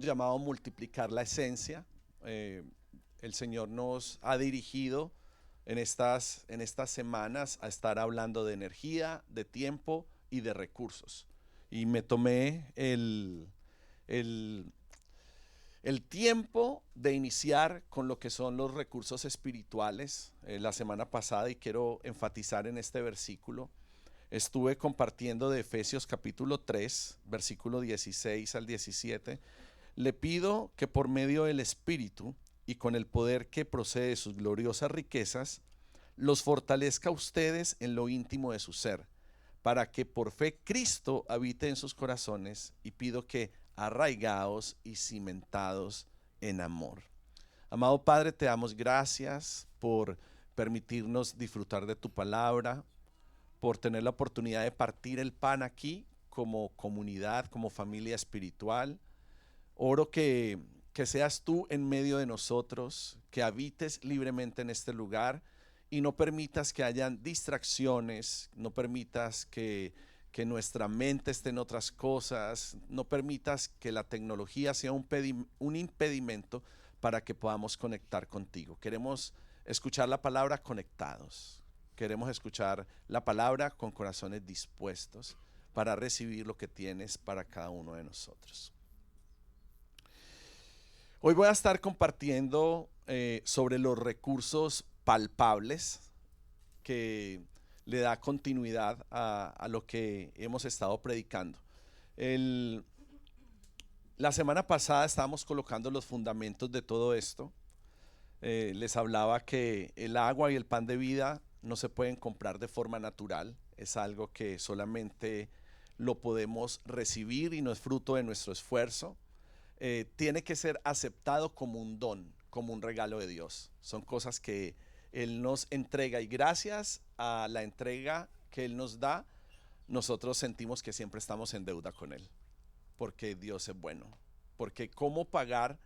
llamado multiplicar la esencia. Eh, el Señor nos ha dirigido en estas semanas a estar hablando de energía, de tiempo y de recursos. Y me tomé el, el tiempo de iniciar con lo que son los recursos espirituales la semana pasada, y quiero enfatizar en este versículo. Estuve compartiendo de Efesios capítulo 3, versículo 16 al 17. Le pido que por medio del Espíritu y con el poder que procede de sus gloriosas riquezas, los fortalezca a ustedes en lo íntimo de su ser, para que por fe Cristo habite en sus corazones, y pido que arraigados y cimentados en amor. Amado Padre, te damos gracias por permitirnos disfrutar de tu palabra, por tener la oportunidad de partir el pan aquí como comunidad, como familia espiritual. Oro que seas tú en medio de nosotros, que habites libremente en este lugar y no permitas que hayan distracciones, no permitas que nuestra mente esté en otras cosas, no permitas que la tecnología sea un impedimento para que podamos conectar contigo. Queremos escuchar la palabra conectados, queremos escuchar la palabra con corazones dispuestos para recibir lo que tienes para cada uno de nosotros. Hoy voy a estar compartiendo sobre los recursos palpables que le da continuidad a lo que hemos estado predicando. El- la semana pasada estábamos colocando los fundamentos de todo esto. Les hablaba que el agua y el pan de vida no se pueden comprar de forma natural. Es algo que solamente lo podemos recibir y no es fruto de nuestro esfuerzo. Tiene que ser aceptado como un don, como un regalo de Dios. Son cosas que Él nos entrega, y gracias a la entrega que Él nos da, nosotros sentimos que siempre estamos en deuda con Él, porque Dios es bueno. Porque cómo pagar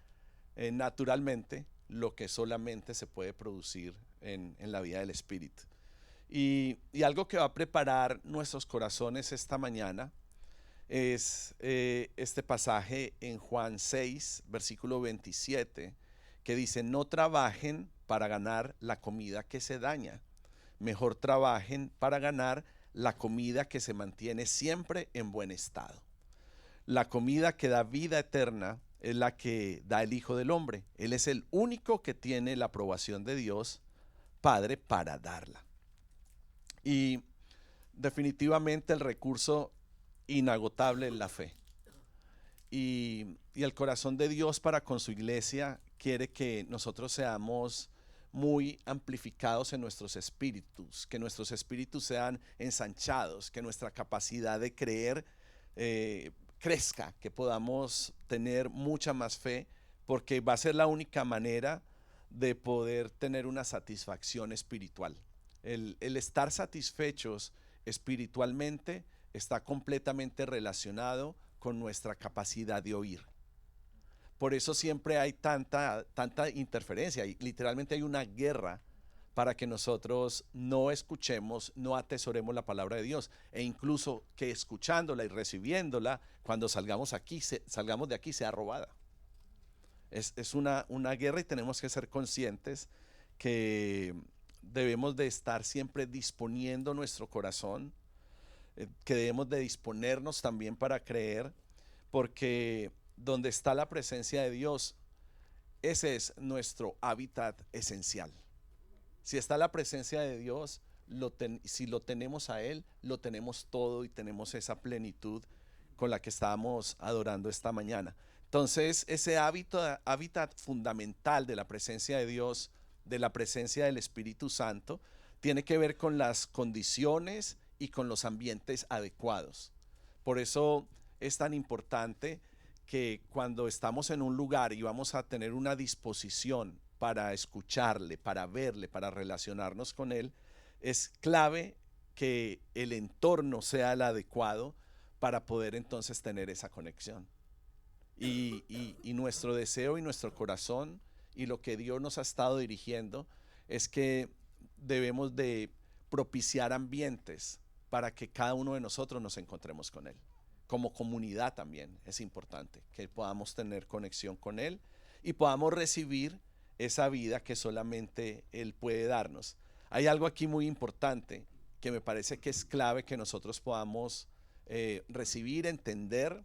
naturalmente lo que solamente se puede producir en la vida del Espíritu. Y algo que va a preparar nuestros corazones esta mañana es este pasaje en Juan 6, versículo 27, que dice: no trabajen para ganar la comida que se daña, mejor trabajen para ganar la comida que se mantiene siempre en buen estado. La comida que da vida eterna es la que da el Hijo del Hombre. Él es el único que tiene la aprobación de Dios Padre para darla. Y definitivamente el recurso inagotable es la fe. Y el corazón de Dios para con su iglesia quiere que nosotros seamos muy amplificados en nuestros espíritus, que nuestros espíritus sean ensanchados, que nuestra capacidad de creer crezca, que podamos tener mucha más fe, porque va a ser la única manera de poder tener una satisfacción espiritual. El estar satisfechos espiritualmente está completamente relacionado con nuestra capacidad de oír. Por eso siempre hay tanta interferencia, y literalmente hay una guerra para que nosotros no escuchemos, no atesoremos la palabra de Dios, e incluso que escuchándola y recibiéndola, cuando salgamos de aquí sea robada. Es una guerra, y tenemos que ser conscientes que debemos de estar siempre disponiendo nuestro corazón, que debemos de disponernos también para creer, porque donde está la presencia de Dios, ese es nuestro hábitat esencial. Si está la presencia de Dios, si lo tenemos a Él, lo tenemos todo, y tenemos esa plenitud con la que estábamos adorando esta mañana. Entonces, ese hábitat fundamental de la presencia de Dios, de la presencia del Espíritu Santo, tiene que ver con las condiciones y con los ambientes adecuados. Por eso es tan importante que cuando estamos en un lugar y vamos a tener una disposición para escucharle, para verle, para relacionarnos con él, es clave que el entorno sea el adecuado para poder entonces tener esa conexión. Y nuestro deseo y nuestro corazón y lo que Dios nos ha estado dirigiendo es que debemos de propiciar ambientes para que cada uno de nosotros nos encontremos con Él. como comunidad también es importante, que podamos tener conexión con Él y podamos recibir esa vida que solamente Él puede darnos. Hay algo aquí muy importante que me parece que es clave que nosotros podamos recibir, entender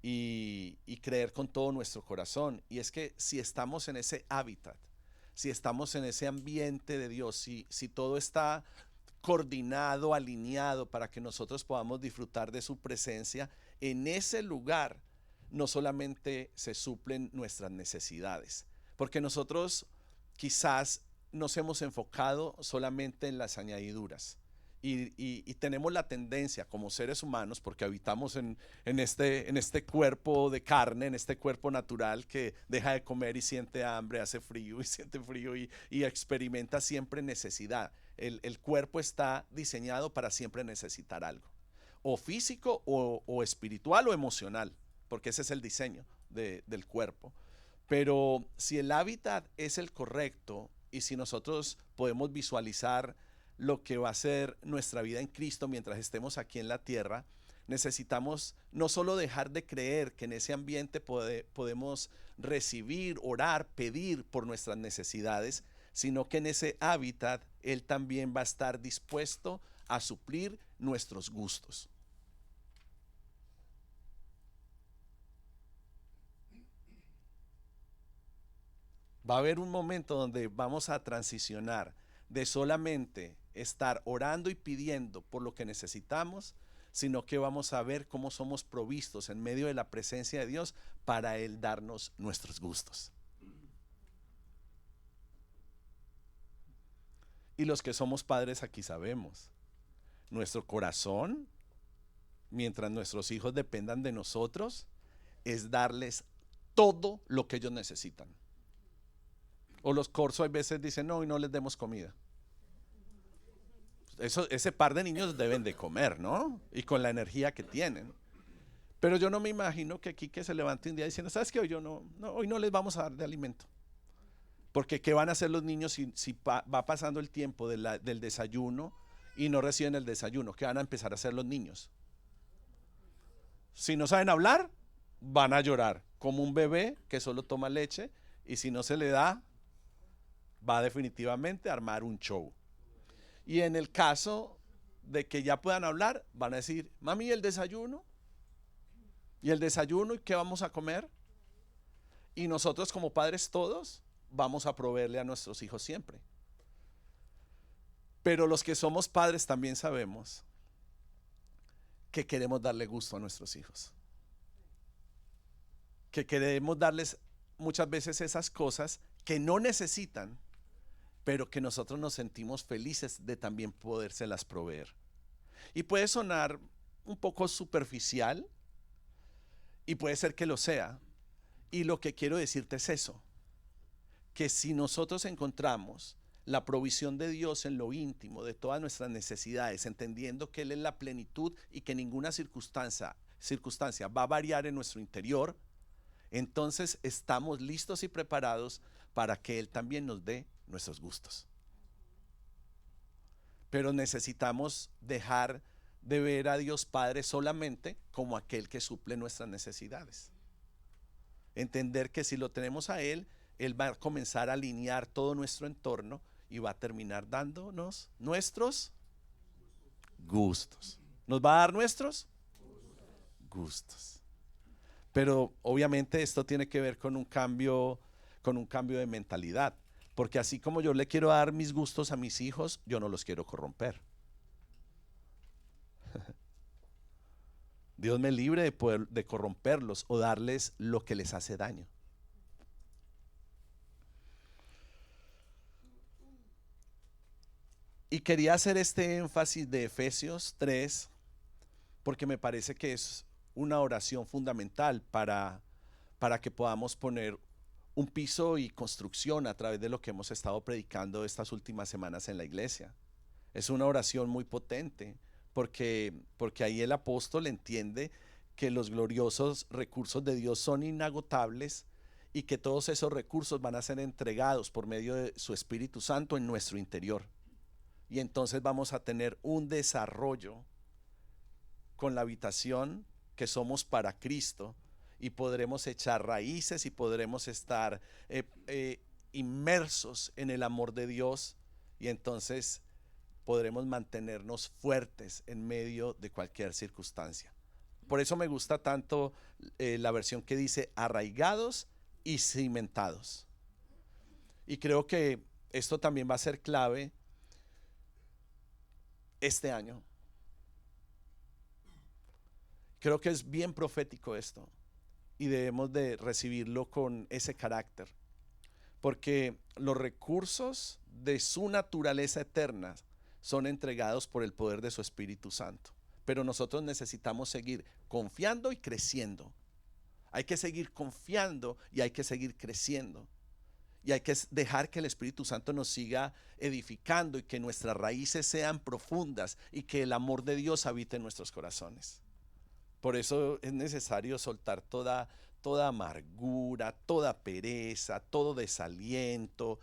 y creer con todo nuestro corazón. Y es que si estamos en ese hábitat, si estamos en ese ambiente de Dios, si todo está coordinado, alineado para que nosotros podamos disfrutar de su presencia, en ese lugar no solamente se suplen nuestras necesidades, porque nosotros quizás nos hemos enfocado solamente en las añadiduras. Y tenemos la tendencia como seres humanos, porque habitamos en este cuerpo de carne, en este cuerpo natural que deja de comer y siente hambre, hace frío y siente frío y experimenta siempre necesidad. El cuerpo está diseñado para siempre necesitar algo, o físico o espiritual o emocional, porque ese es el diseño del cuerpo. Pero si el hábitat es el correcto y si nosotros podemos visualizar lo que va a ser nuestra vida en Cristo mientras estemos aquí en la tierra, necesitamos no solo dejar de creer que en ese ambiente podemos recibir, orar, pedir por nuestras necesidades, sino que en ese hábitat Él también va a estar dispuesto a suplir nuestros gustos. Va a haber un momento donde vamos a transicionar de solamente estar orando y pidiendo por lo que necesitamos, sino que vamos a ver cómo somos provistos en medio de la presencia de Dios para Él darnos nuestros gustos. Y los que somos padres aquí sabemos, nuestro corazón, mientras nuestros hijos dependan de nosotros, es darles todo lo que ellos necesitan. O los corsos a veces dicen, no, y no les demos comida. Ese par de niños deben de comer, ¿no? Y con la energía que tienen. Pero yo no me imagino que aquí que se levante un día diciendo, ¿sabes qué? Hoy no les vamos a dar de alimento. Porque ¿qué van a hacer los niños si va pasando el tiempo del desayuno y no reciben el desayuno? ¿Qué van a empezar a hacer los niños? Si no saben hablar, van a llorar, como un bebé que solo toma leche, y si no se le da, va definitivamente a armar un show. Y en el caso de que ya puedan hablar, van a decir, mami, ¿y el desayuno? ¿Y el desayuno? ¿Y qué vamos a comer? Y nosotros como padres todos vamos a proveerle a nuestros hijos siempre. Pero los que somos padres también sabemos que queremos darle gusto a nuestros hijos. Que queremos darles muchas veces esas cosas que no necesitan, pero que nosotros nos sentimos felices de también podérselas proveer. Y puede sonar un poco superficial, y puede ser que lo sea. Y lo que quiero decirte es eso, que si nosotros encontramos la provisión de Dios en lo íntimo de todas nuestras necesidades, entendiendo que Él es la plenitud y que ninguna circunstancia va a variar en nuestro interior, entonces estamos listos y preparados para que Él también nos dé nuestros gustos. Pero necesitamos dejar de ver a Dios Padre solamente como aquel que suple nuestras necesidades. Entender que si lo tenemos a Él, Él va a comenzar a alinear todo nuestro entorno y va a terminar dándonos nuestros gustos. ¿Nos va a dar nuestros gustos? Pero obviamente esto tiene que ver con un cambio de mentalidad. Porque así como yo le quiero dar mis gustos a mis hijos, yo no los quiero corromper. Dios me libre de corromperlos o darles lo que les hace daño. Y quería hacer este énfasis de Efesios 3 porque me parece que es una oración fundamental para que podamos poner un piso y construcción a través de lo que hemos estado predicando estas últimas semanas en la iglesia. Es una oración muy potente porque ahí el apóstol entiende que los gloriosos recursos de Dios son inagotables y que todos esos recursos van a ser entregados por medio de su Espíritu Santo en nuestro interior. Y entonces vamos a tener un desarrollo con la habitación que somos para Cristo y podremos echar raíces y podremos estar inmersos en el amor de Dios, y entonces podremos mantenernos fuertes en medio de cualquier circunstancia. Por eso me gusta tanto la versión que dice arraigados y cimentados. Y creo que esto también va a ser clave este año. Creo que es bien profético esto y debemos de recibirlo con ese carácter, porque los recursos de su naturaleza eterna son entregados por el poder de su Espíritu Santo. Pero nosotros necesitamos seguir confiando y creciendo. Hay que seguir confiando y hay que seguir creciendo. Y hay que dejar que el Espíritu Santo nos siga edificando y que nuestras raíces sean profundas y que el amor de Dios habite en nuestros corazones. Por eso es necesario soltar toda amargura, toda pereza, todo desaliento,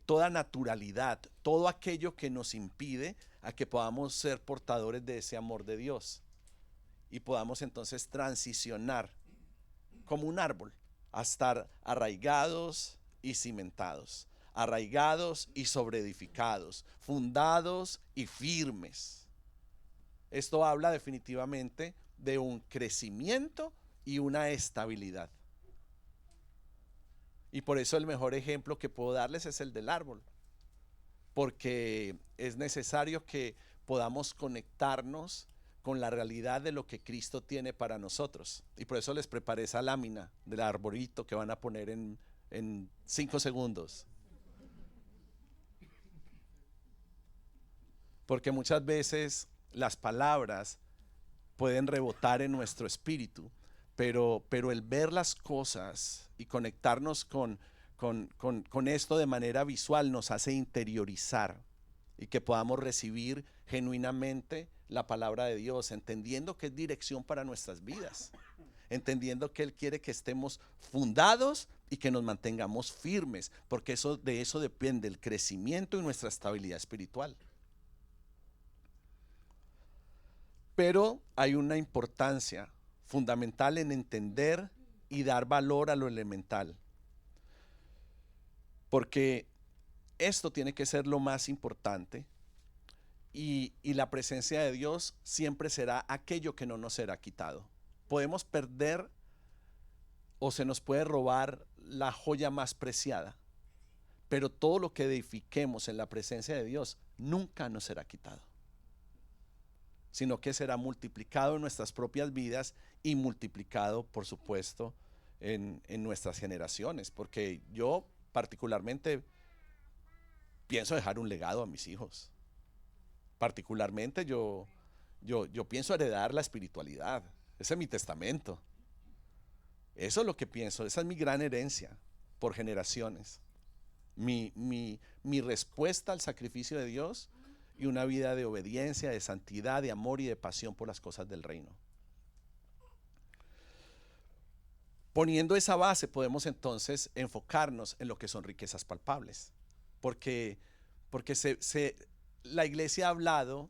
toda naturalidad, todo aquello que nos impide a que podamos ser portadores de ese amor de Dios y podamos entonces transicionar como un árbol a estar arraigados y cimentados, arraigados y sobreedificados, fundados y firmes. Esto habla definitivamente de un crecimiento y una estabilidad. Y por eso el mejor ejemplo que puedo darles es el del árbol, porque es necesario que podamos conectarnos con la realidad de lo que Cristo tiene para nosotros. Y por eso les preparé esa lámina del arbolito que van a poner en 5 segundos. Porque muchas veces las palabras pueden rebotar en nuestro espíritu, pero el ver las cosas y conectarnos con esto de manera visual nos hace interiorizar y que podamos recibir genuinamente la palabra de Dios, entendiendo que es dirección para nuestras vidas, entendiendo que Él quiere que estemos fundados y que nos mantengamos firmes, porque de eso depende el crecimiento y nuestra estabilidad espiritual. Pero hay una importancia fundamental en entender y dar valor a lo elemental, porque esto tiene que ser lo más importante, y la presencia de Dios siempre será aquello que no nos será quitado. Podemos perder o se nos puede robar la joya más preciada, pero todo lo que edifiquemos en la presencia de Dios nunca nos será quitado, sino que será multiplicado en nuestras propias vidas y multiplicado, por supuesto, en nuestras generaciones. Porque yo particularmente pienso dejar un legado a mis hijos. Particularmente yo pienso heredar la espiritualidad. Ese es mi testamento. Eso es lo que pienso. Esa es mi gran herencia por generaciones. Mi respuesta al sacrificio de Dios y una vida de obediencia, de santidad, de amor y de pasión por las cosas del reino. Poniendo esa base podemos entonces enfocarnos en lo que son riquezas palpables, porque la iglesia ha hablado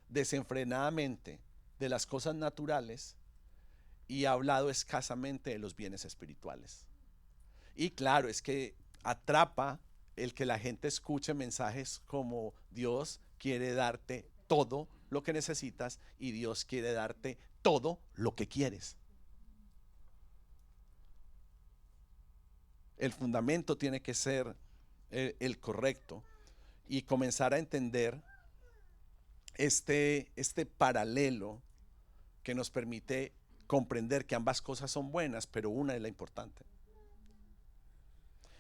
desenfrenadamente de las cosas naturales y ha hablado escasamente de los bienes espirituales. Y claro, es que atrapa el que la gente escuche mensajes como Dios quiere darte todo lo que necesitas y Dios quiere darte todo lo que quieres. El fundamento tiene que ser el correcto y comenzar a entender este paralelo que nos permite comprender que ambas cosas son buenas, pero una es la importante.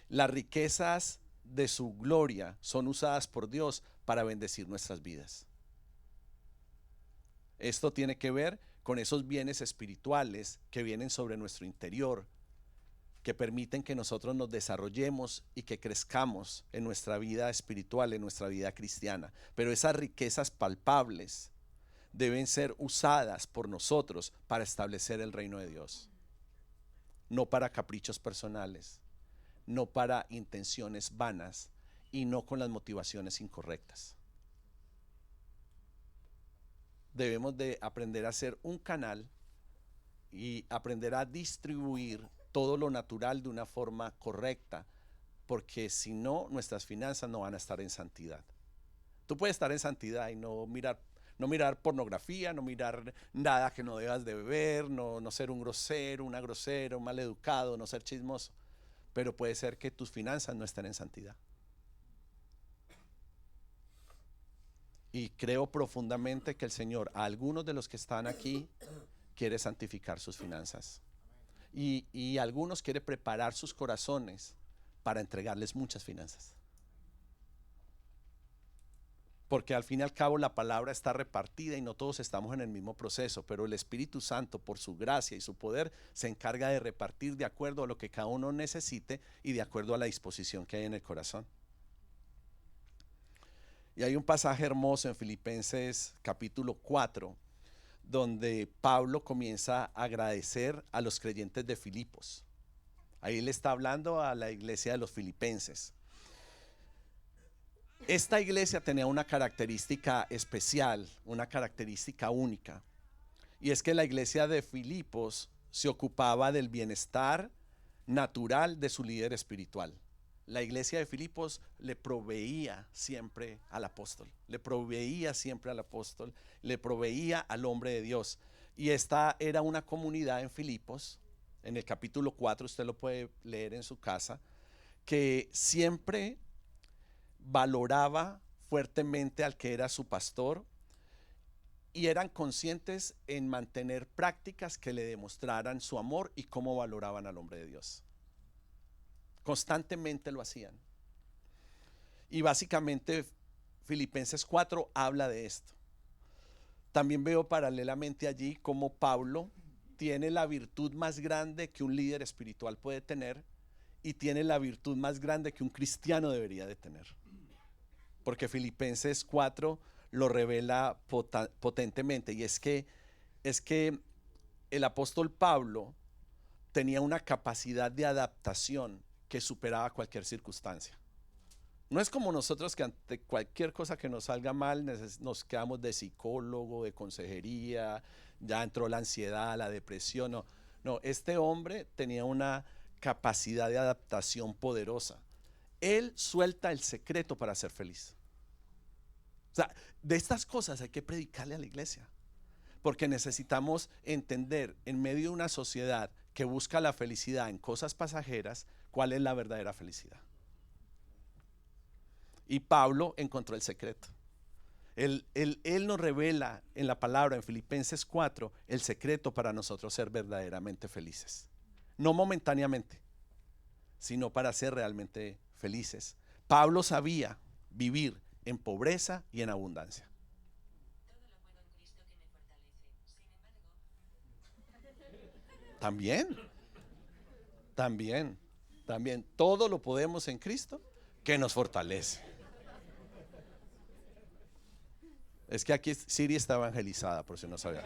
Las riquezas de su gloria son usadas por Dios para bendecir nuestras vidas. Esto tiene que ver con esos bienes espirituales que vienen sobre nuestro interior, que permiten que nosotros nos desarrollemos y que crezcamos en nuestra vida espiritual, en nuestra vida cristiana. Pero esas riquezas palpables deben ser usadas por nosotros para establecer el reino de Dios, no para caprichos personales, no para intenciones vanas y no con las motivaciones incorrectas. Debemos de aprender a ser un canal y aprender a distribuir todo lo natural de una forma correcta, porque si no, nuestras finanzas no van a estar en santidad. Tú puedes estar en santidad y no mirar pornografía, no mirar nada que no debas de beber, no ser un grosero, una grosera, un maleducado, no ser chismoso, pero puede ser que tus finanzas no estén en santidad. Y creo profundamente que el Señor, a algunos de los que están aquí, quiere santificar sus finanzas. Y a algunos quiere preparar sus corazones para entregarles muchas finanzas. Porque al fin y al cabo la palabra está repartida y no todos estamos en el mismo proceso, pero el Espíritu Santo, por su gracia y su poder, se encarga de repartir de acuerdo a lo que cada uno necesite y de acuerdo a la disposición que hay en el corazón. Y hay un pasaje hermoso en Filipenses capítulo 4, donde Pablo comienza a agradecer a los creyentes de Filipos. Ahí le está hablando a la iglesia de los filipenses. Esta iglesia tenía una característica especial, una característica única, y es que la iglesia de Filipos se ocupaba del bienestar natural de su líder espiritual. La iglesia de Filipos le proveía siempre al apóstol, le proveía al hombre de Dios. Y esta era una comunidad en Filipos, en el capítulo 4, usted lo puede leer en su casa, que siempre valoraba fuertemente al que era su pastor y eran conscientes en mantener prácticas que le demostraran su amor y cómo valoraban al hombre de Dios. Constantemente lo hacían. Y básicamente Filipenses 4 habla de esto. También veo paralelamente allí cómo Pablo tiene la virtud más grande que un líder espiritual puede tener y tiene la virtud más grande que un cristiano debería de tener. Porque Filipenses 4 lo revela potentemente, y es que el apóstol Pablo tenía una capacidad de adaptación que superaba cualquier circunstancia. No es como nosotros que ante cualquier cosa que nos salga mal nos quedamos de psicólogo, de consejería, ya entró la ansiedad, la depresión. No, este hombre tenía una capacidad de adaptación poderosa. Él suelta el secreto para ser feliz. O sea, de estas cosas hay que predicarle a la iglesia, porque necesitamos entender en medio de una sociedad que busca la felicidad en cosas pasajeras, cuál es la verdadera felicidad. Y Pablo encontró el secreto. Él nos revela en la palabra, en Filipenses 4, el secreto para nosotros ser verdaderamente felices. No momentáneamente, sino para ser realmente felices. Pablo sabía vivir en pobreza y en abundancia. También, todo lo podemos en Cristo que nos fortalece. Es que aquí Siri está evangelizada, por si no sabía.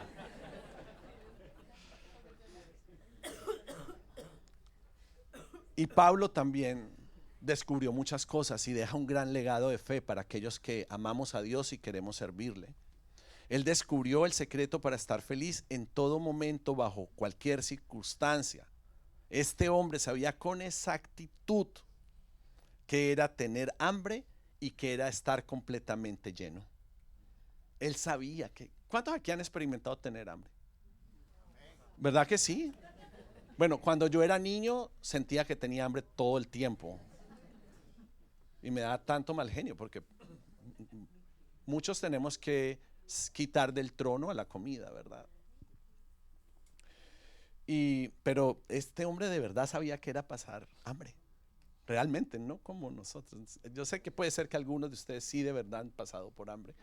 Y Pablo también descubrió muchas cosas y deja un gran legado de fe para aquellos que amamos a Dios y queremos servirle. Él descubrió el secreto para estar feliz en todo momento, bajo cualquier circunstancia. Este hombre sabía con exactitud que era tener hambre y que era estar completamente lleno. Él sabía que... ¿Cuántos aquí han experimentado tener hambre? ¿Verdad que sí? Bueno, cuando yo era niño sentía que tenía hambre todo el tiempo. Y me da tanto mal genio porque muchos tenemos que quitar del trono a la comida, ¿verdad? Pero este hombre de verdad sabía que era pasar hambre. Realmente, no como nosotros. Yo sé que puede ser que algunos de ustedes sí de verdad han pasado por hambre,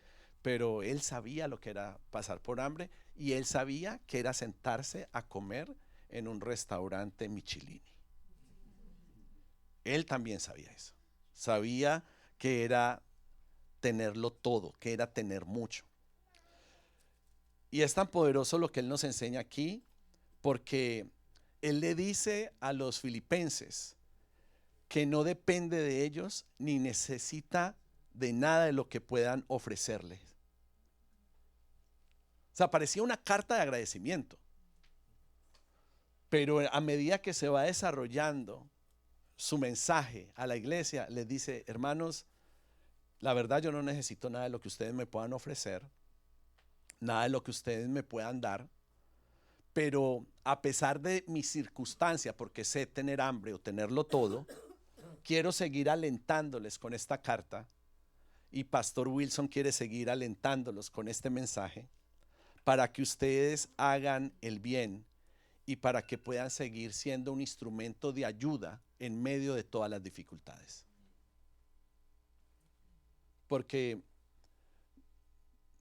pero él sabía lo que era pasar por hambre y él sabía que era sentarse a comer en un restaurante Michelin. Él también sabía eso. Sabía que era tenerlo todo, que era tener mucho. Y es tan poderoso lo que él nos enseña aquí, porque él le dice a los filipenses que no depende de ellos ni necesita de nada de lo que puedan ofrecerles. O sea, parecía una carta de agradecimiento. Pero a medida que se va desarrollando su mensaje a la iglesia, les dice: hermanos, la verdad yo no necesito nada de lo que ustedes me puedan ofrecer, nada de lo que ustedes me puedan dar, pero a pesar de mi circunstancia, porque sé tener hambre o tenerlo todo, quiero seguir alentándoles con esta carta, y Pastor Wilson quiere seguir alentándolos con este mensaje para que ustedes hagan el bien y para que puedan seguir siendo un instrumento de ayuda en medio de todas las dificultades. Porque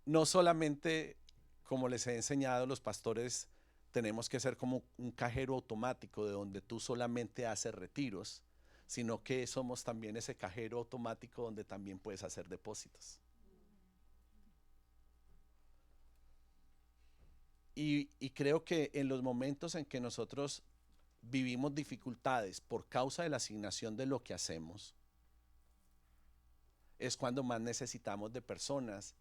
no solamente, como les he enseñado, los pastores tenemos que ser como un cajero automático de donde tú solamente haces retiros, sino que somos también ese cajero automático donde también puedes hacer depósitos. Y creo que en los momentos en que nosotros vivimos dificultades por causa de la asignación de lo que hacemos, es cuando más necesitamos de personas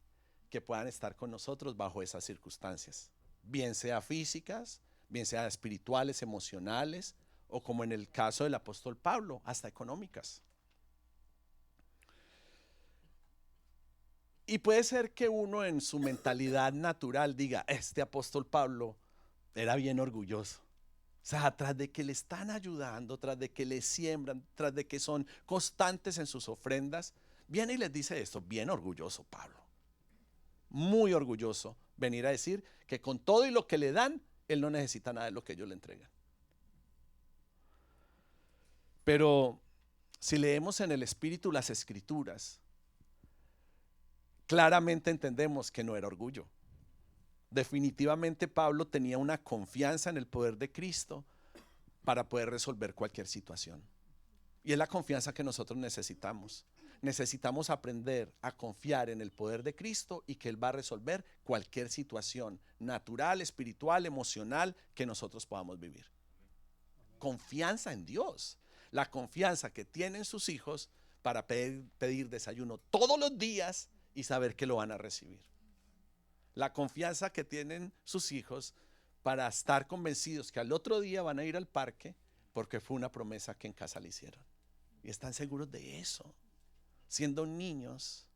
que puedan estar con nosotros bajo esas circunstancias, bien sea físicas, bien sea espirituales, emocionales, o como en el caso del apóstol Pablo, hasta económicas. Y puede ser que uno en su mentalidad natural diga: este apóstol Pablo era bien orgulloso. O sea, tras de que le están ayudando, tras de que le siembran, tras de que son constantes en sus ofrendas, viene y les dice esto: bien orgulloso Pablo, muy orgulloso, venir a decir que con todo y lo que le dan, él no necesita nada de lo que ellos le entregan. Pero si leemos en el Espíritu las Escrituras, claramente entendemos que no era orgullo. Definitivamente Pablo tenía una confianza en el poder de Cristo para poder resolver cualquier situación. Y es la confianza que nosotros necesitamos. Necesitamos aprender a confiar en el poder de Cristo y que Él va a resolver cualquier situación natural, espiritual, emocional que nosotros podamos vivir. Confianza en Dios. La confianza que tienen sus hijos para pedir desayuno todos los días y saber que lo van a recibir. La confianza que tienen sus hijos para estar convencidos que al otro día van a ir al parque porque fue una promesa que en casa le hicieron. Y están seguros de eso. Siendo niños,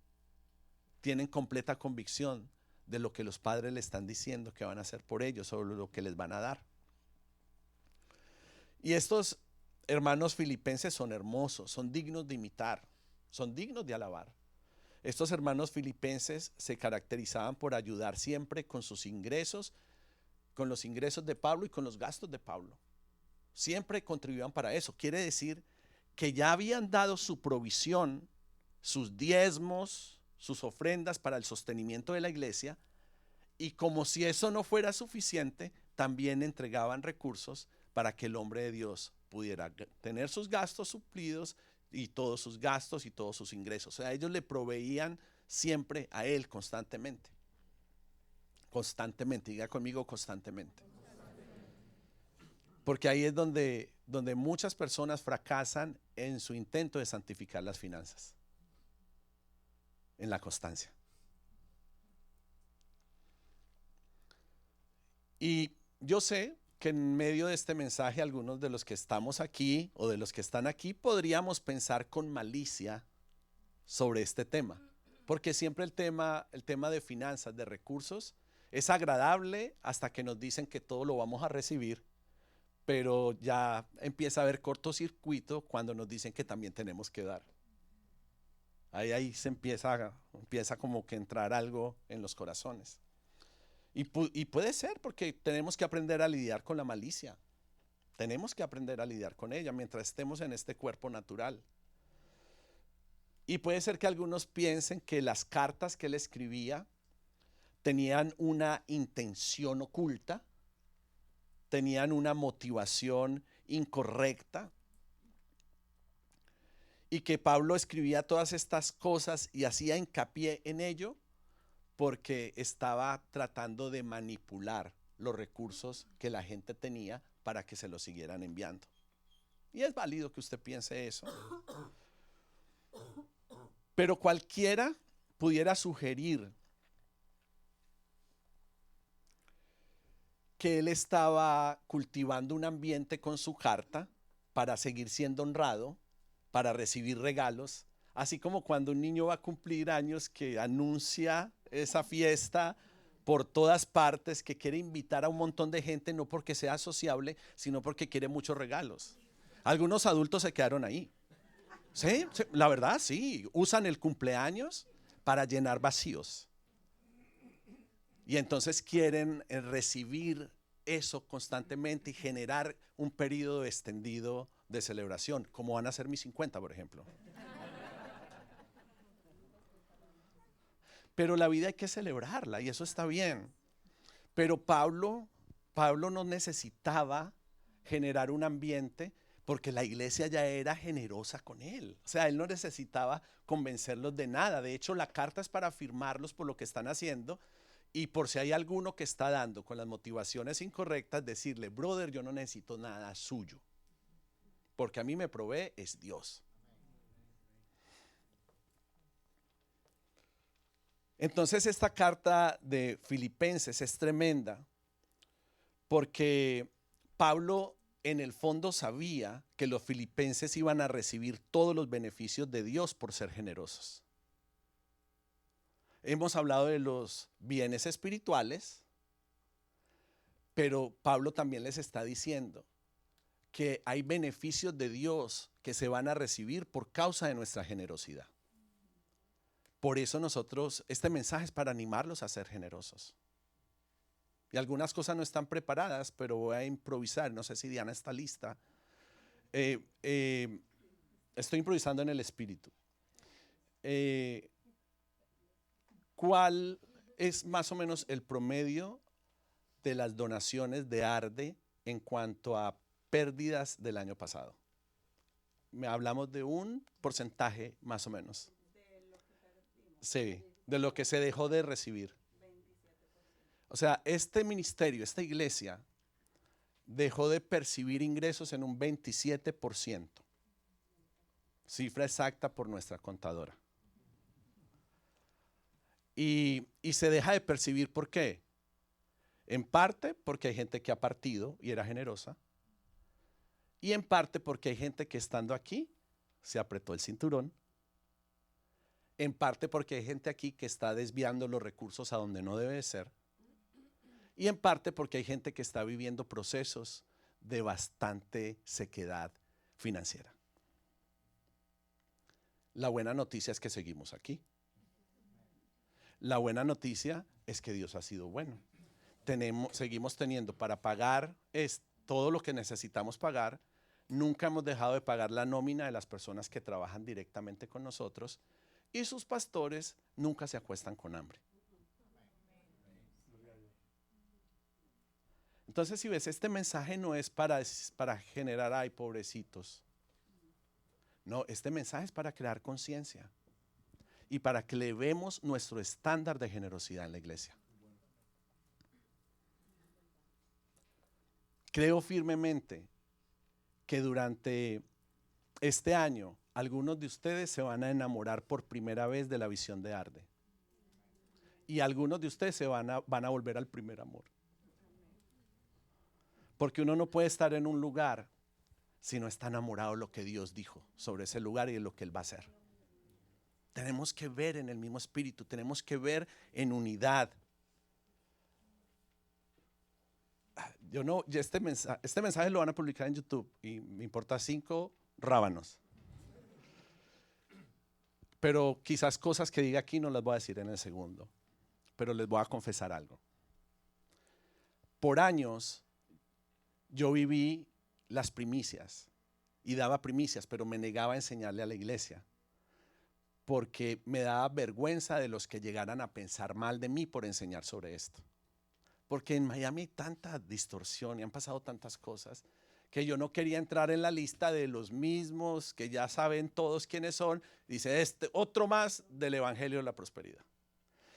tienen completa convicción de lo que los padres le están diciendo que van a hacer por ellos o lo que les van a dar. Y estos hermanos filipenses son hermosos, son dignos de imitar, son dignos de alabar. Estos hermanos filipenses se caracterizaban por ayudar siempre con sus ingresos, con los ingresos de Pablo y con los gastos de Pablo. Siempre contribuían para eso. Quiere decir que ya habían dado su provisión, sus diezmos, sus ofrendas para el sostenimiento de la iglesia, y como si eso no fuera suficiente, también entregaban recursos para que el hombre de Dios pudiera tener sus gastos suplidos y todos sus gastos y todos sus ingresos. O sea, ellos le proveían siempre a él constantemente. Constantemente, diga conmigo constantemente. Porque ahí es donde muchas personas fracasan en su intento de santificar las finanzas. En la constancia. Y yo sé que en medio de este mensaje algunos de los que estamos aquí o de los que están aquí podríamos pensar con malicia sobre este tema, porque siempre el tema de finanzas, de recursos, es agradable hasta que nos dicen que todo lo vamos a recibir, pero ya empieza a haber cortocircuito cuando nos dicen que también tenemos que dar. Ahí se empieza como que entrar algo en los corazones. Y puede ser porque tenemos que aprender a lidiar con la malicia. Tenemos que aprender a lidiar con ella mientras estemos en este cuerpo natural. Y puede ser que algunos piensen que las cartas que él escribía tenían una intención oculta, tenían una motivación incorrecta, y que Pablo escribía todas estas cosas y hacía hincapié en ello porque estaba tratando de manipular los recursos que la gente tenía para que se los siguieran enviando. Y es válido que usted piense eso. Pero cualquiera pudiera sugerir que él estaba cultivando un ambiente con su carta para seguir siendo honrado, para recibir regalos, así como cuando un niño va a cumplir años que anuncia esa fiesta por todas partes, que quiere invitar a un montón de gente, no porque sea sociable, sino porque quiere muchos regalos. Algunos adultos se quedaron ahí. Sí, sí, la verdad, sí. Usan el cumpleaños para llenar vacíos. Y entonces quieren recibir eso constantemente y generar un periodo extendido de celebración, como van a ser mis 50, por ejemplo. Pero la vida hay que celebrarla y eso está bien. Pero Pablo no necesitaba generar un ambiente porque la iglesia ya era generosa con él. O sea, él no necesitaba convencerlos de nada. De hecho, la carta es para afirmarlos por lo que están haciendo y por si hay alguno que está dando con las motivaciones incorrectas, decirle, brother, yo no necesito nada suyo. Porque a mí me provee es Dios. Entonces esta carta de Filipenses es tremenda porque Pablo en el fondo sabía que los filipenses iban a recibir todos los beneficios de Dios por ser generosos. Hemos hablado de los bienes espirituales, pero Pablo también les está diciendo que hay beneficios de Dios que se van a recibir por causa de nuestra generosidad. Por eso nosotros, este mensaje es para animarlos a ser generosos. Y algunas cosas no están preparadas, pero voy a improvisar. No sé si Diana está lista. Estoy improvisando en el espíritu. ¿Cuál es más o menos el promedio de las donaciones de ARDE en cuanto a pérdidas del año pasado? Hablamos de un porcentaje más o menos. Sí, de lo que se dejó de recibir. O sea, este ministerio, esta iglesia, dejó de percibir ingresos en un 27%. Cifra exacta por nuestra contadora. Y se deja de percibir, ¿por qué? En parte porque hay gente que ha partido y era generosa. Y en parte porque hay gente que estando aquí se apretó el cinturón. En parte porque hay gente aquí que está desviando los recursos a donde no debe ser. Y en parte porque hay gente que está viviendo procesos de bastante sequedad financiera. La buena noticia es que seguimos aquí. La buena noticia es que Dios ha sido bueno. Seguimos teniendo para pagar todo lo que necesitamos pagar. Nunca hemos dejado de pagar la nómina de las personas que trabajan directamente con nosotros y sus pastores nunca se acuestan con hambre. Entonces, si ves, este mensaje no es para generar, ay, pobrecitos. No, este mensaje es para crear conciencia y para que elevemos nuestro estándar de generosidad en la iglesia. Creo firmemente que durante este año algunos de ustedes se van a enamorar por primera vez de la visión de ARDE. Y algunos de ustedes se van a volver al primer amor. Porque uno no puede estar en un lugar si no está enamorado de lo que Dios dijo sobre ese lugar y de lo que Él va a hacer. Tenemos que ver en el mismo espíritu, tenemos que ver en unidad. Este mensaje lo van a publicar en YouTube y me importa 5 rábanos. Pero quizás cosas que diga aquí no las voy a decir en el segundo. Pero les voy a confesar algo. Por años yo viví las primicias y daba primicias, pero me negaba a enseñarle a la iglesia porque me daba vergüenza de los que llegaran a pensar mal de mí por enseñar sobre esto. Porque en Miami hay tanta distorsión y han pasado tantas cosas que yo no quería entrar en la lista de los mismos que ya saben todos quiénes son. Dice otro más del Evangelio de la Prosperidad.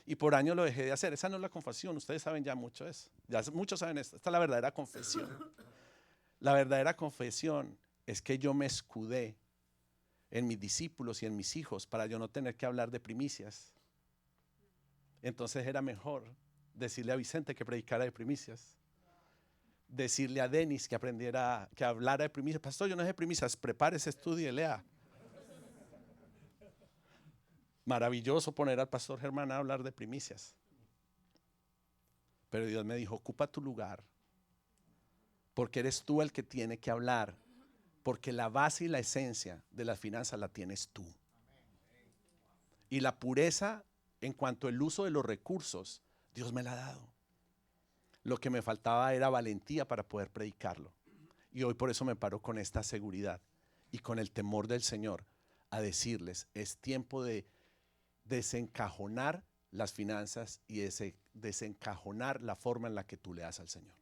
Y por años lo dejé de hacer. Esa no es la confesión, ustedes saben ya mucho eso. Ya muchos saben esto. Esta es la verdadera confesión. La verdadera confesión es que yo me escudé en mis discípulos y en mis hijos para yo no tener que hablar de primicias. Entonces era mejor decirle a Vicente que predicara de primicias. decirle a Denis que aprendiera, que hablara de primicias. Pastor, yo no sé de primicias, prepárese, estudie, lea. Maravilloso poner al pastor Germán a hablar de primicias. Pero Dios me dijo, ocupa tu lugar, porque eres tú el que tiene que hablar, porque la base y la esencia de las finanzas la tienes tú. Y la pureza en cuanto al uso de los recursos, Dios me la ha dado. Lo que me faltaba era valentía para poder predicarlo. Y hoy por eso me paro con esta seguridad y con el temor del Señor a decirles, es tiempo de desencajonar las finanzas y desencajonar la forma en la que tú le das al Señor.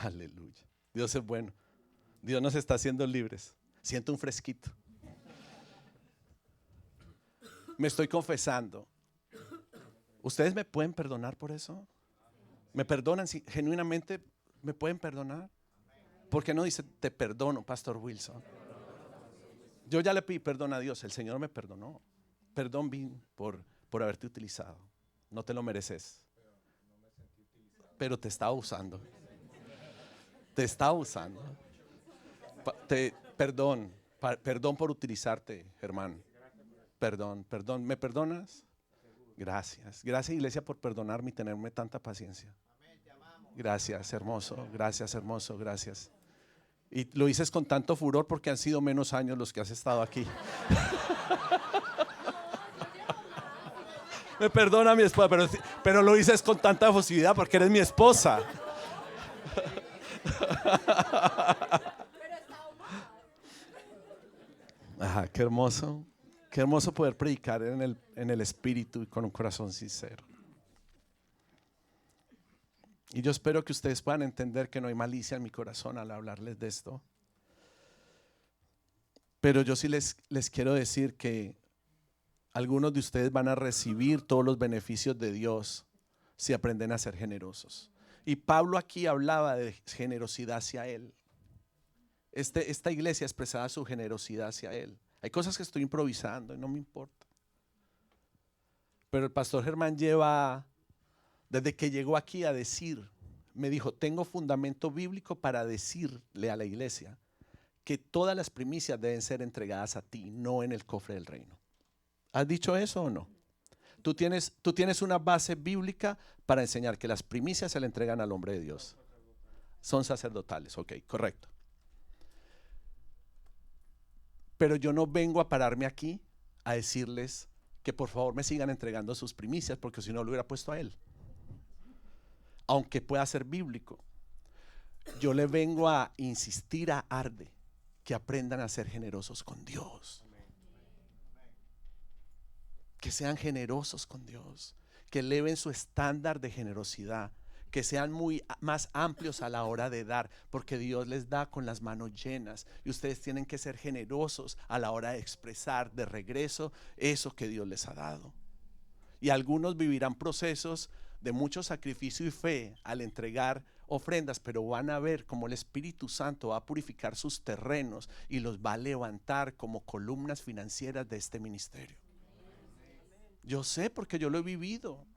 Aleluya. Dios es bueno. Dios nos está haciendo libres. Siento un fresquito. Me estoy confesando. ¿Ustedes me pueden perdonar por eso? ¿Me perdonan? Si genuinamente me pueden perdonar. ¿Por qué no dice te perdono, Pastor Wilson? Yo ya le pedí perdón a Dios. El Señor me perdonó. Perdón, Vin, por haberte utilizado. No te lo mereces. Pero te estaba usando. Te estaba usando. Perdón por utilizarte, hermano. Perdón. ¿Me perdonas? Gracias. Gracias, iglesia, por perdonarme y tenerme tanta paciencia. Gracias, hermoso. Gracias, hermoso. Gracias. Y lo dices con tanto furor porque han sido menos años los que has estado aquí. Me perdona mi esposa, pero lo dices con tanta efusividad porque eres mi esposa. Ajá, qué hermoso. Qué hermoso poder predicar en el espíritu y con un corazón sincero. Y yo espero que ustedes puedan entender que no hay malicia en mi corazón al hablarles de esto. Pero yo sí les quiero decir que algunos de ustedes van a recibir todos los beneficios de Dios si aprenden a ser generosos. Y Pablo aquí hablaba de generosidad hacia Él. Esta iglesia expresaba su generosidad hacia Él. Hay cosas que estoy improvisando y no me importa. Pero el pastor Germán lleva, desde que llegó aquí a decir, me dijo, tengo fundamento bíblico para decirle a la iglesia que todas las primicias deben ser entregadas a ti, no en el cofre del reino. ¿Has dicho eso o no? Tú tienes una base bíblica para enseñar que las primicias se le entregan al hombre de Dios. Son sacerdotales, ok, correcto. Pero yo no vengo a pararme aquí a decirles que por favor me sigan entregando sus primicias, porque si no lo hubiera puesto a él. Aunque pueda ser bíblico, yo le vengo a insistir a Arde que aprendan a ser generosos con Dios. Que sean generosos con Dios, que eleven su estándar de generosidad, que sean más amplios a la hora de dar, porque Dios les da con las manos llenas y ustedes tienen que ser generosos a la hora de expresar de regreso eso que Dios les ha dado. Y algunos vivirán procesos de mucho sacrificio y fe al entregar ofrendas, pero van a ver cómo el Espíritu Santo va a purificar sus terrenos y los va a levantar como columnas financieras de este ministerio. Yo sé porque yo lo he vivido.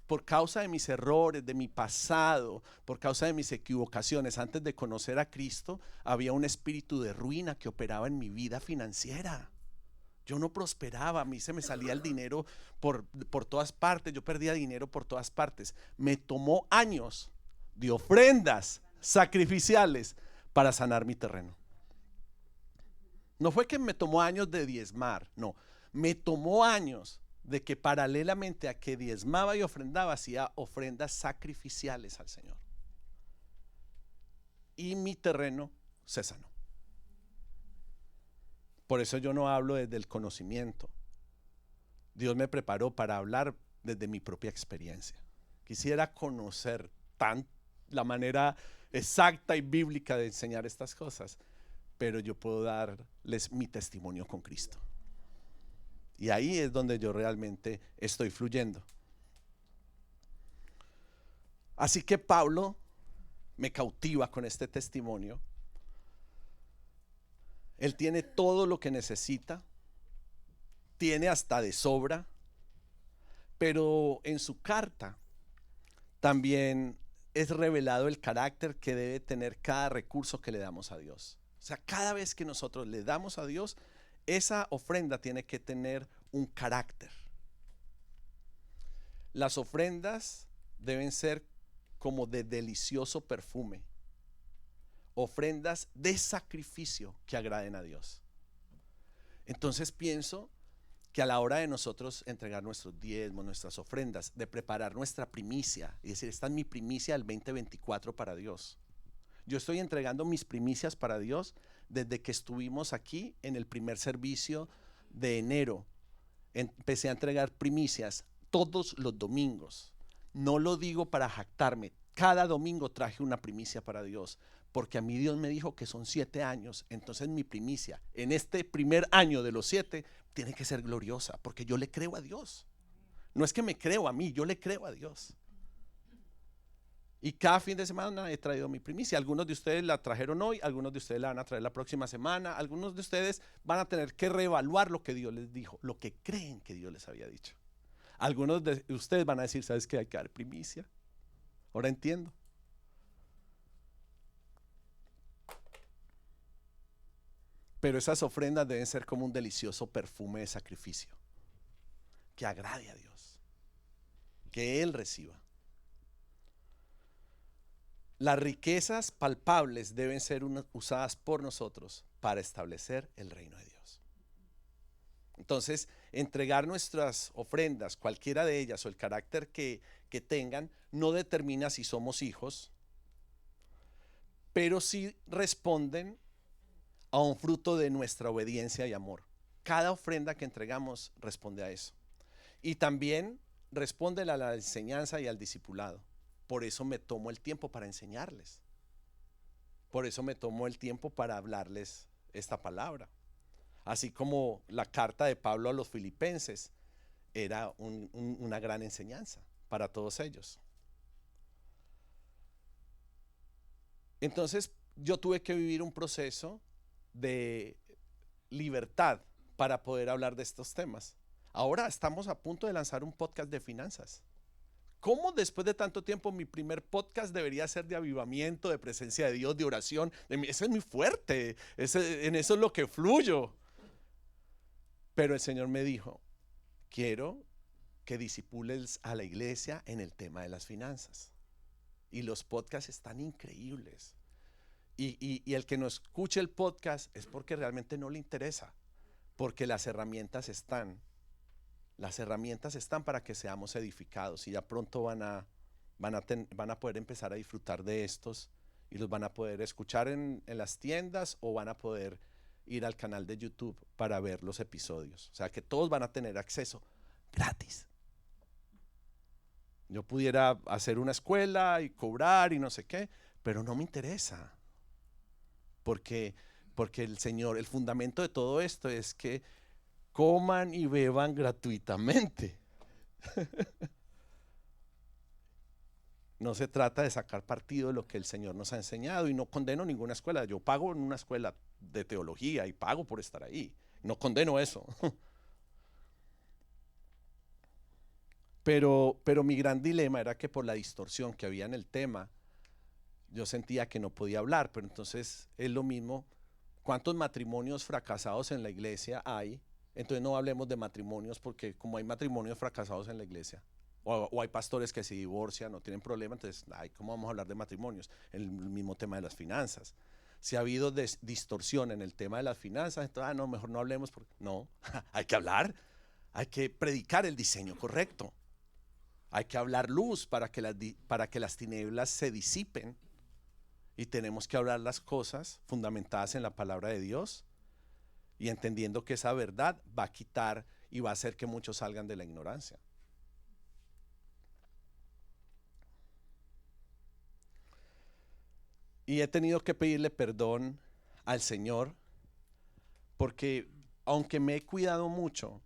Por causa de mis errores, de mi pasado, por causa de mis equivocaciones, antes de conocer a Cristo, había un espíritu de ruina que operaba en mi vida financiera. Yo no prosperaba, a mí se me salía el dinero por todas partes, yo perdía dinero por todas partes. Me tomó años de ofrendas sacrificiales para sanar mi terreno. No fue que me tomó años de diezmar, no, me tomó años de que paralelamente a que diezmaba y ofrendaba, hacía ofrendas sacrificiales al Señor. Y mi terreno se sanó. Por eso yo no hablo desde el conocimiento. Dios me preparó para hablar desde mi propia experiencia. Quisiera conocer la manera exacta y bíblica de enseñar estas cosas, pero yo puedo darles mi testimonio con Cristo. Y ahí es donde yo realmente estoy fluyendo. Así que Pablo me cautiva con este testimonio. Él tiene todo lo que necesita, tiene hasta de sobra, pero en su carta también es revelado el carácter que debe tener cada recurso que le damos a Dios. O sea, cada vez que nosotros le damos a Dios, esa ofrenda tiene que tener un carácter. Las ofrendas deben ser como de delicioso perfume, ofrendas de sacrificio que agraden a Dios. Entonces pienso que a la hora de nosotros entregar nuestros diezmos, nuestras ofrendas, de preparar nuestra primicia y decir, esta es mi primicia del 2024 para Dios. Yo estoy entregando mis primicias para Dios desde que estuvimos aquí en el primer servicio de enero. Empecé a entregar primicias todos los domingos. No lo digo para jactarme. Cada domingo traje una primicia para Dios, porque a mí Dios me dijo que son 7 años. Entonces mi primicia en este primer año de los 7 tiene que ser gloriosa, porque yo le creo a Dios. No es que me creo a mí, yo le creo a Dios. Y cada fin de semana he traído mi primicia. Algunos de ustedes la trajeron hoy, algunos de ustedes la van a traer la próxima semana, algunos de ustedes van a tener que reevaluar lo que Dios les dijo, lo que creen que Dios les había dicho. Algunos de ustedes van a decir, ¿sabes qué? Hay que dar primicia. Ahora entiendo. Pero esas ofrendas deben ser como un delicioso perfume de sacrificio, que agrade a Dios, que Él reciba. Las riquezas palpables deben ser usadas por nosotros para establecer el reino de Dios. Entonces, entregar nuestras ofrendas, cualquiera de ellas o el carácter que tengan, no determina si somos hijos, pero sí responden a un fruto de nuestra obediencia y amor. Cada ofrenda que entregamos responde a eso. Y también responde a la enseñanza y al discipulado. Por eso me tomo el tiempo para enseñarles. Por eso me tomo el tiempo para hablarles esta palabra. Así como la carta de Pablo a los filipenses era una gran enseñanza para todos ellos. Entonces yo tuve que vivir un proceso de libertad para poder hablar de estos temas. Ahora estamos a punto de lanzar un podcast de finanzas. ¿Cómo después de tanto tiempo mi primer podcast debería ser de avivamiento, de presencia de Dios, de oración? Ese es muy fuerte, en eso es lo que fluyo. Pero el Señor me dijo, quiero que disipules a la iglesia en el tema de las finanzas. Y los podcasts están increíbles. Y el que no escuche el podcast es porque realmente no le interesa, porque las herramientas están. Las herramientas están para que seamos edificados y ya pronto van a poder empezar a disfrutar de estos y los van a poder escuchar en las tiendas o van a poder ir al canal de YouTube para ver los episodios. O sea que todos van a tener acceso gratis. Yo pudiera hacer una escuela y cobrar y no sé qué, pero no me interesa. Porque el Señor, el fundamento de todo esto es que coman y beban gratuitamente. No se trata de sacar partido de lo que el Señor nos ha enseñado y no condeno ninguna escuela. Yo pago en una escuela de teología y pago por estar ahí. No condeno eso. Pero mi gran dilema era que por la distorsión que había en el tema, yo sentía que no podía hablar. Pero entonces es lo mismo. ¿Cuántos matrimonios fracasados en la iglesia hay? Entonces no hablemos de matrimonios porque como hay matrimonios fracasados en la iglesia o hay pastores que se divorcian, no tienen problema, entonces ¿cómo vamos a hablar de matrimonios? El mismo tema de las finanzas. Si ha habido distorsión en el tema de las finanzas, entonces no, mejor no hablemos. No, hay que hablar, hay que predicar el diseño correcto. Hay que hablar luz para que las tinieblas se disipen y tenemos que hablar las cosas fundamentadas en la palabra de Dios y entendiendo que esa verdad va a quitar y va a hacer que muchos salgan de la ignorancia. Y he tenido que pedirle perdón al Señor porque aunque me he cuidado mucho,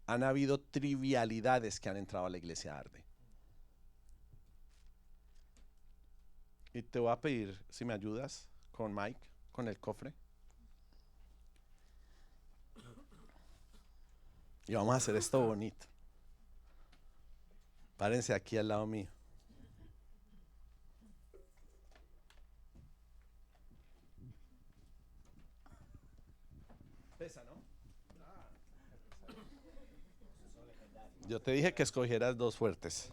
han habido trivialidades que han entrado a la iglesia Arde. Y te voy a pedir si me ayudas con Mike, con el cofre. Y vamos a hacer esto bonito. Párense aquí al lado mío. Pesa, ¿no? Yo te dije que escogieras dos fuertes.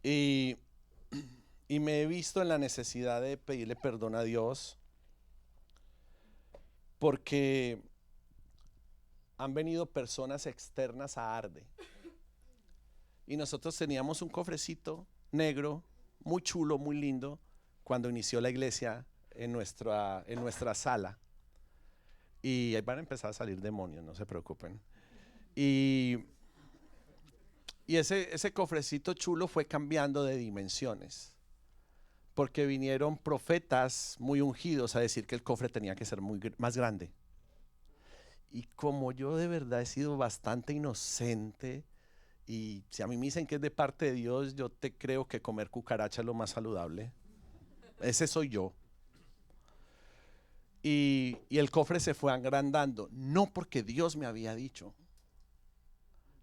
Y, y me he visto en la necesidad de pedirle perdón a Dios porque han venido personas externas a Arde. Y nosotros teníamos un cofrecito negro, muy chulo, muy lindo, cuando inició la iglesia en nuestra sala. Y ahí van a empezar a salir demonios, no se preocupen. Y ese cofrecito chulo fue cambiando de dimensiones, porque vinieron profetas muy ungidos a decir que el cofre tenía que ser más grande. Y como yo de verdad he sido bastante inocente, y si a mí me dicen que es de parte de Dios, yo te creo que comer cucaracha es lo más saludable. Ese soy yo. Y el cofre se fue agrandando, no porque Dios me había dicho,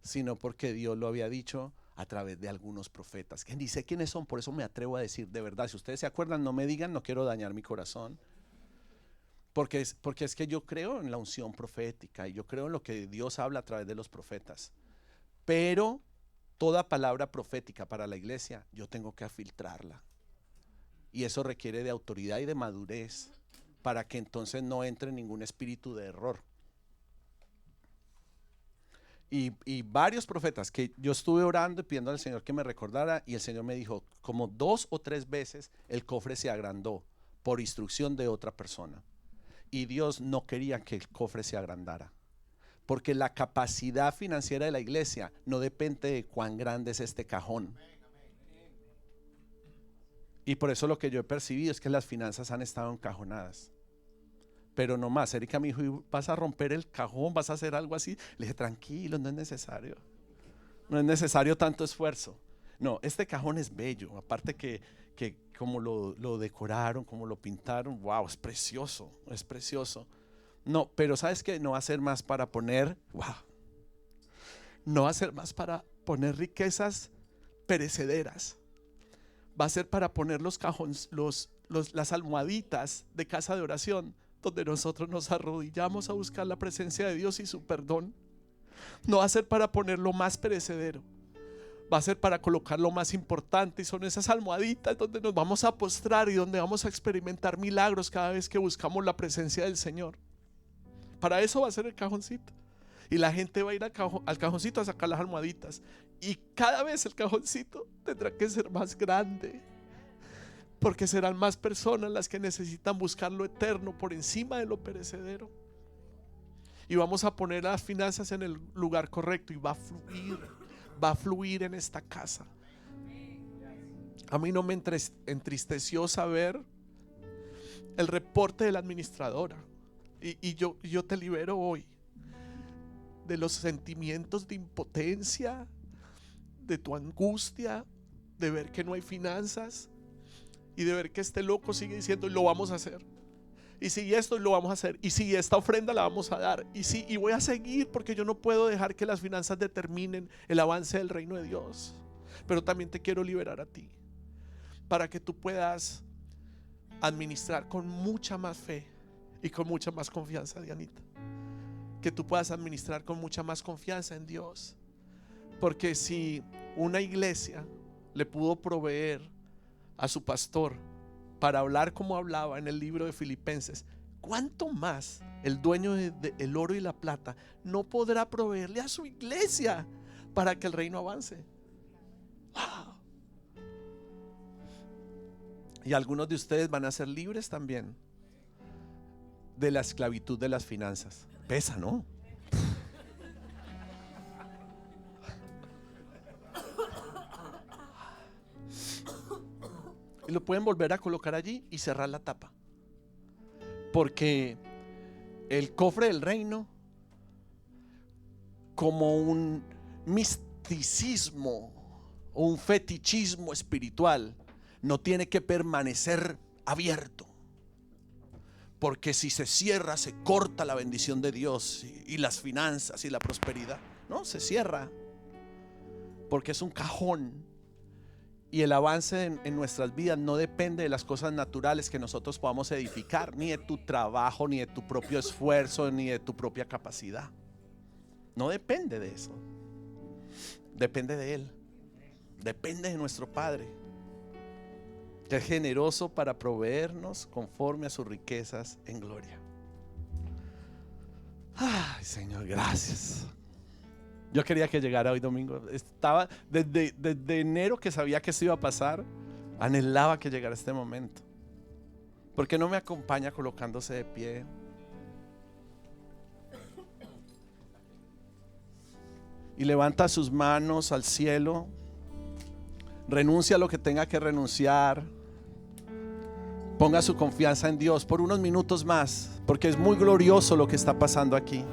sino porque Dios lo había dicho a través de algunos profetas, que ni sé quiénes son, por eso me atrevo a decir de verdad. Si ustedes se acuerdan, no me digan, no quiero dañar mi corazón, porque es que yo creo en la unción profética y yo creo en lo que Dios habla a través de los profetas. Pero toda palabra profética para la iglesia yo tengo que filtrarla, y eso requiere de autoridad y de madurez para que entonces no entre ningún espíritu de error. Y varios profetas que yo estuve orando y pidiendo al Señor que me recordara, y el Señor me dijo como 2 o 3 veces el cofre se agrandó por instrucción de otra persona, y Dios no quería que el cofre se agrandara, porque la capacidad financiera de la iglesia no depende de cuán grande es este cajón. Y por eso lo que yo he percibido es que las finanzas han estado encajonadas. Pero no más. Erika me dijo, ¿vas a romper el cajón? ¿Vas a hacer algo así? Le dije, tranquilo, no es necesario. No es necesario tanto esfuerzo. No, este cajón es bello. Aparte que como lo decoraron, como lo pintaron, wow, es precioso, es precioso. No, pero ¿sabes qué? No va a ser más para poner, wow, no va a ser más para poner riquezas perecederas. Va a ser para poner los cajones, las almohaditas de casa de oración, donde nosotros nos arrodillamos a buscar la presencia de Dios y su perdón. No va a ser para poner lo más perecedero, va a ser para colocar lo más importante, y son esas almohaditas donde nos vamos a postrar y donde vamos a experimentar milagros cada vez que buscamos la presencia del Señor. Para eso va a ser el cajoncito. Y la gente va a ir al cajoncito a sacar las almohaditas. Y cada vez el cajoncito tendrá que ser más grande, porque serán más personas las que necesitan buscar lo eterno por encima de lo perecedero. Y vamos a poner las finanzas en el lugar correcto, y va a fluir en esta casa. A mí no me entristeció saber el reporte de la administradora. Y yo te libero hoy de los sentimientos de impotencia, de tu angustia, de ver que no hay finanzas, y de ver que este loco sigue diciendo, y lo vamos a hacer, y si esto lo vamos a hacer, y si esta ofrenda la vamos a dar, y voy a seguir, porque yo no puedo dejar que las finanzas determinen el avance del reino de Dios. Pero también te quiero liberar a ti, para que tú puedas administrar con mucha más fe y con mucha más confianza, Dianita. Que tú puedas administrar con mucha más confianza en Dios. Porque si una iglesia le pudo proveer a su pastor para hablar como hablaba en el libro de Filipenses, ¿cuánto más el dueño del oro y la plata no podrá proveerle a su iglesia para que el reino avance? ¡Wow! Y algunos de ustedes van a ser libres también de la esclavitud de las finanzas. Pesa, ¿no? Y lo pueden volver a colocar allí y cerrar la tapa, porque el cofre del reino, como un misticismo o un fetichismo espiritual, no tiene que permanecer abierto, porque si se cierra se corta la bendición de Dios y las finanzas y la prosperidad. No, se cierra, porque es un cajón. Y el avance en nuestras vidas no depende de las cosas naturales que nosotros podamos edificar, ni de tu trabajo, ni de tu propio esfuerzo, ni de tu propia capacidad. No depende de eso. Depende de Él. Depende de nuestro Padre, que es generoso para proveernos conforme a sus riquezas en gloria. Ay, Señor, gracias. Yo quería que llegara hoy domingo. Estaba desde enero que sabía que esto iba a pasar. Anhelaba que llegara este momento. ¿Por qué no me acompaña colocándose de pie? Y levanta sus manos al cielo. Renuncia a lo que tenga que renunciar. Ponga su confianza en Dios por unos minutos más, porque es muy glorioso lo que está pasando aquí.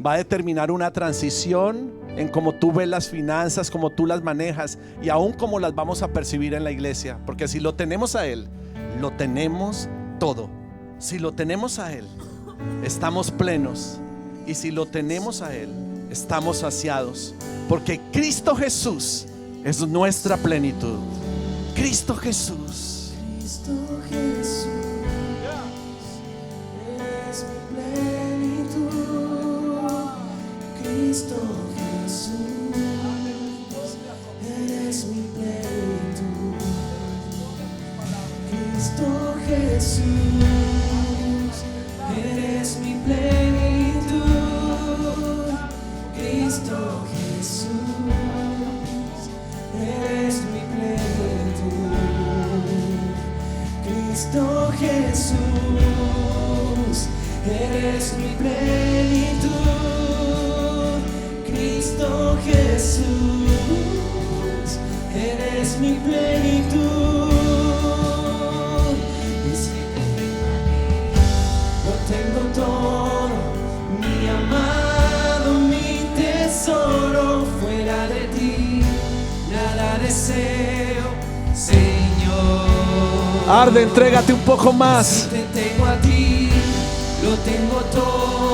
Va a determinar una transición en cómo tú ves las finanzas, cómo tú las manejas y aún cómo las vamos a percibir en la iglesia. Porque si lo tenemos a Él, lo tenemos todo. Si lo tenemos a Él, estamos plenos. Y si lo tenemos a Él, estamos saciados. Porque Cristo Jesús es nuestra plenitud. Cristo Jesús. Cristo Jesús, eres mi plenitud. Cristo Jesús, eres mi plenitud. Cristo Jesús, eres mi plenitud. Cristo Jesús, eres mi plenitud. Cristo Jesús, eres mi plenitud. Cristo Jesús, eres mi plenitud. Y si lo tengo todo, mi amado, mi tesoro, fuera de ti nada deseo, Señor. Arde, entrégate un poco más. Si te tengo a ti, lo tengo todo.